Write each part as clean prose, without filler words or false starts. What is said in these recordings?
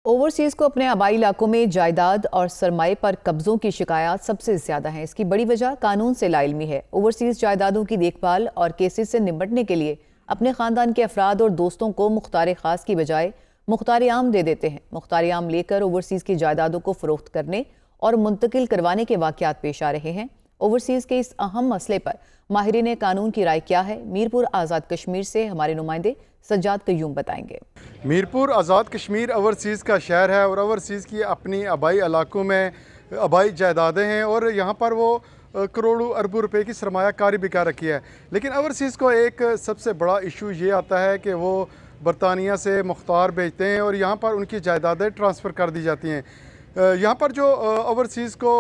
Overseas को अपने आबाई इलाकों में जायदाद और सरमाए पर कब्जों की शिकायत सबसे ज्यादा है। इसकी बड़ी वजह कानून से लाइल्मी है। ओवरसीज जायदादों की देखभाल और केसेस से निपटने के लिए अपने खानदान के अफराद और दोस्तों को मुख्तार खास की बजाय मुख्तार आम दे देते हैं। मुख्तार आम लेकर ओवरसीज की जायदादों को फरोख्त करने और मुंतकिल करवाने के वाकयात पेश आ रहे हैं। ओवरसीज के इस अहम मसले पर माहिरीन कानून की राय क्या है, मीरपुर आज़ाद कश्मीर से हमारे नुमाइंदे सज्जाद कयूम बताएंगे। मीरपुर आज़ाद कश्मीर ओवरसीज़ का शहर है और ओवरसीज़ की अपनी आबाई इलाकों में आबाई जायदादें हैं और यहाँ पर वो करोड़ों अरबों रुपए की सरमायाकारी भी कर रखी है। लेकिन ओवरसीज़ को एक सबसे बड़ा इशू ये आता है कि वो बरतानिया से मुख्तार भेजते हैं और यहाँ पर उनकी जायदादें ट्रांसफ़र कर दी जाती हैं। यहाँ पर जो ओवरसीज़ को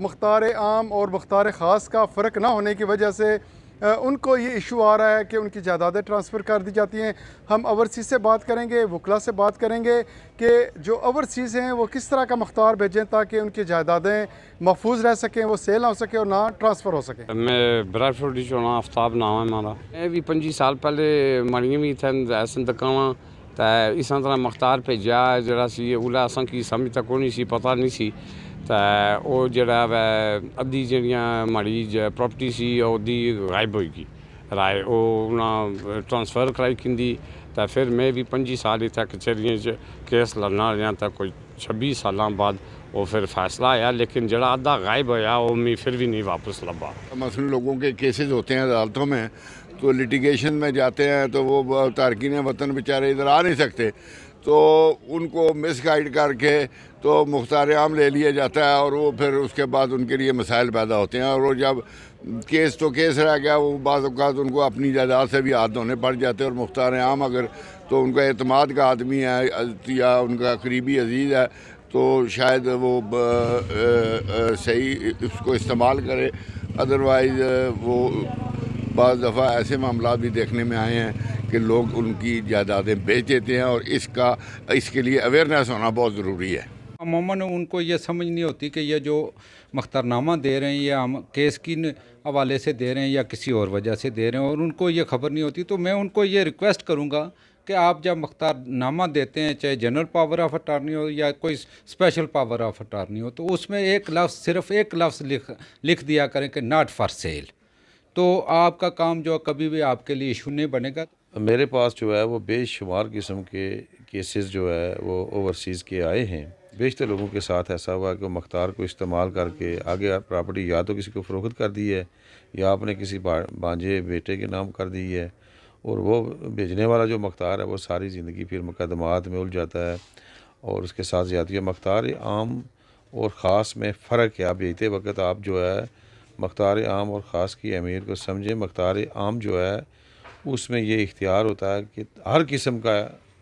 मुख्तार आम और मुख्तार ख़ास का फ़र्क ना होने की वजह से उनको ये इशू आ रहा है कि उनकी जायदादें ट्रांसफ़र कर दी जाती हैं। हम ओवरसीज़ से बात करेंगे, वकला से बात करेंगे कि जो ओवरसीज़ हैं वो किस तरह का मुख्तार भेजें ताकि उनकी जायदादें महफूज रह सकें, वो सेल ना हो सके और ना ट्रांसफ़र हो सकें। मैं ब्रैडफोर्ड होना आफ्ताब नाम है हमारा। मैं भी 25 साल पहले मड़ियाँ भी थे ऐसे दकावा तो इस तरह मुख्तार भेजा जरा सी उला असा की समझ तक नहीं सी, पता नहीं सी तो वो जरा अद्धी जड़ियाँ माड़ी प्रॉपर्टी सी ओदी गायब होगी राय वो ट्रांसफ़र कराई कि तो फिर मैं भी 25 साल इतना कचहरियों केस लड़ना रहा था। कोई 26 साल बाद वो फिर फैसला आया, लेकिन जरा अद्धा गायब होया वो मैं फिर भी नहीं वापस लभा। मसलन लोगों के केसेस होते हैं अदालतों में तो लिटिगेशन में जाते हैं तो वो तारकीन वतन बेचारे इधर आ नहीं सकते तो उनको मिसगाइड करके तो मुख्तार आम ले लिया जाता है और वो फिर उसके बाद उनके लिए मसाइल पैदा होते हैं और वो जब केस तो केस रह गया वो बाज़ औक़ात उनको अपनी जायदाद से भी हाथ धोने पड़ जाते हैं और मुख्तार आम अगर तो उनका एतमाद का आदमी है या उनका करीबी अजीज़ है तो शायद वो सही उसको इस्तेमाल करे। अदरवाइज़ वो बाज़ दफ़ा ऐसे मामला भी देखने में आए हैं कि लोग उनकी जायदादें बेच देते हैं और इसके लिए अवेयरनेस होना बहुत ज़रूरी है। अमूमन उनको ये समझ नहीं होती कि ये जो मुख्तारनामा दे रहे हैं या हम केस की हवाले से दे रहे हैं या किसी और वजह से दे रहे हैं और उनको ये खबर नहीं होती। तो मैं उनको ये रिक्वेस्ट करूँगा कि आप जब मुख्तारनामा देते हैं, चाहे जनरल पावर ऑफ अटार्नी हो या कोई स्पेशल पावर ऑफ अटार्नी हो, तो उसमें एक लफ्ज़ सिर्फ एक लफ्ज़ लिख दिया करें कि नॉट फॉर सेल। तो आपका काम जो कभी भी आपके लिए इशू नहीं बनेगा। मेरे पास जो है वो बेशुमार किस्म के केसेस जो है वो ओवरसीज़ के आए हैं। बेशतर लोगों के साथ ऐसा हुआ कि मुख्तार को इस्तेमाल करके आगे प्रॉपर्टी या तो किसी को फ़रोख्त कर दी है या आपने किसी भांजे बेटे के नाम कर दी है और वो भेजने वाला जो मुख्तार है वो सारी ज़िंदगी फिर मुकदमात में उलझ जाता है और उसके साथ ज़्यादती है। मुख्तार आम और ख़ास में फ़र्क है। आप भेजते वक्त आप जो है मुख्तार आम और ख़ास की अहमियत को समझें। मुख्तार आम जो है उसमें ये इख्तियार होता है कि हर किस्म का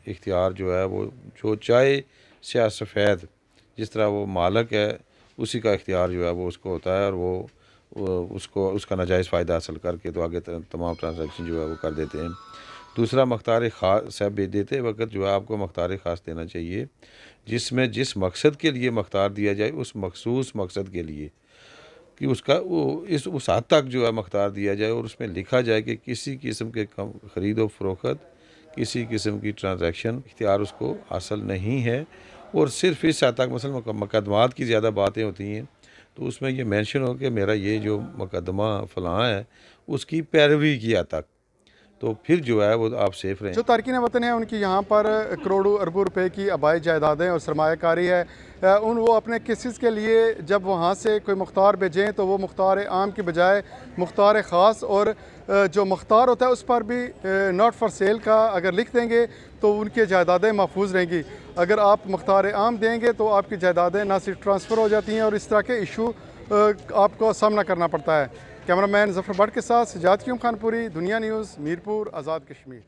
इख्तियार जो है वो जो चाहे स्याह सफ़ेद जिस तरह वो मालिक है उसी का इख्तियार जो है वो उसको होता है और वो उसको उसका नाजायज़ फ़ायदा हासिल करके तो आगे तमाम ट्रांजैक्शन जो है वो कर देते हैं। दूसरा मुख्तार ख़ास से भेज देते वक्त जो है आपको मुख्तार ख़ास देना चाहिए जिसमें जिस मकसद के लिए मुख्तार दिया जाए उस मखसूस मकसद के लिए कि उसका वो उस हद तक जो है मुख्तार दिया जाए और उसमें लिखा जाए कि किसी किस्म के ख़रीद व फ़रोख्त किसी किस्म की ट्रांजैक्शन इख्तियार उसको हासिल नहीं है और सिर्फ इस हद तक मसलन मुकदमात की ज़्यादा बातें होती हैं तो उसमें ये मेंशन हो कि मेरा ये जो मुकदमा फ़लाँ है उसकी पैरवी की हद तक तो फिर जो है वो आप सेफ़ रहें। जो तारकीन वतन है उनकी यहाँ पर करोड़ों अरबों रुपए की आबाई जायदादें और सरमायाकारी है वो अपने केसेस के लिए जब वहाँ से कोई मुख्तार भेजें तो वो मुख्तार आम की बजाय मुख्तार ख़ास और जो मुख्तार होता है उस पर भी नॉट फॉर सेल का अगर लिख देंगे तो उनकी जायदादें महफूज रहेंगी। अगर आप मुख्तार आम देंगे तो आपकी जायदादें ना सिर्फ ट्रांसफ़र हो जाती हैं और इस तरह के इशू आपको सामना करना पड़ता है। कैमरामैन ज़फ़र भट्ट के साथ सज्जाद कयूम खानपुरी, दुनिया न्यूज़, मीरपुर आज़ाद कश्मीर।